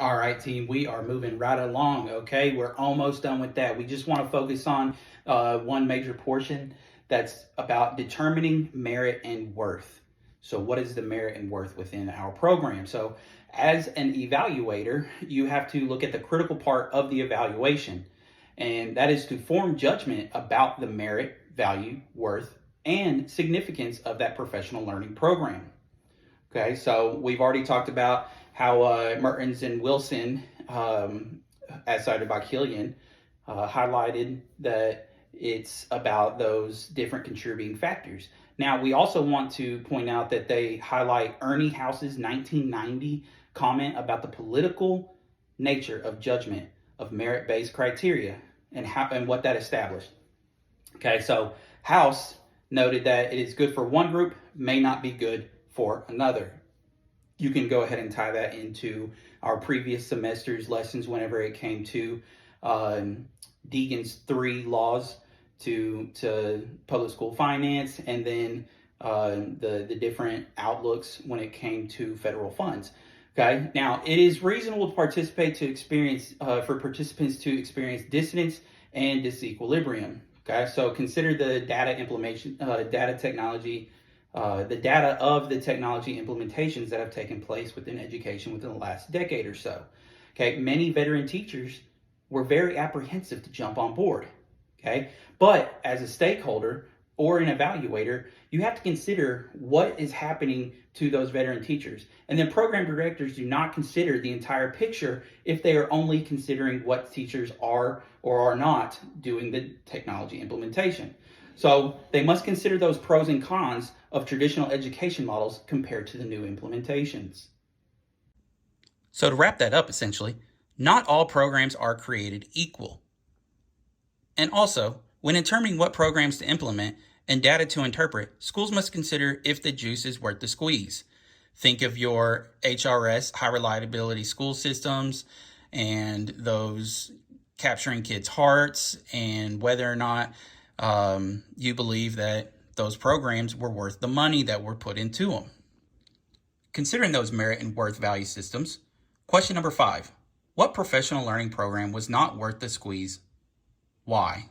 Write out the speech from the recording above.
All right, team, we are moving right along. Okay, we're almost done with that. We just want to focus on one major portion that's about determining merit and worth. So, what is the merit and worth within our program? So, as an evaluator, you have to look at the critical part of the evaluation, and that is to form judgment about the merit, value, worth, and significance of that professional learning program. Okay, so we've already talked about how Mertens and Wilson, as cited by Killian, highlighted that it's about those different contributing factors. Now, we also want to point out that they highlight Ernie House's 1990 comment about the political nature of judgment of merit-based criteria and what that established. Okay, so House noted that it is good for one group, may not be good for another. You can go ahead and tie that into our previous semester's lessons whenever it came to Deegan's 3 laws to public school finance, and then the different outlooks when it came to federal funds. Okay, now it is reasonable to participate to experience for participants to experience dissonance and disequilibrium. Okay, so consider the data technology. The data of the technology implementations that have taken place within education within the last decade or so. Okay, many veteran teachers were very apprehensive to jump on board. Okay, but as a stakeholder or an evaluator, you have to consider what is happening to those veteran teachers. And then program directors do not consider the entire picture if they are only considering what teachers are or are not doing the technology implementation. So they must consider those pros and cons of traditional education models compared to the new implementations. So to wrap that up, essentially, not all programs are created equal. And also, when determining what programs to implement and data to interpret, schools must consider if the juice is worth the squeeze. Think of your HRS, high reliability school systems, and those capturing kids' hearts, and whether or not you believe that those programs were worth the money that were put into them. Considering those merit and worth value systems, question number 5, what professional learning program was not worth the squeeze? Why?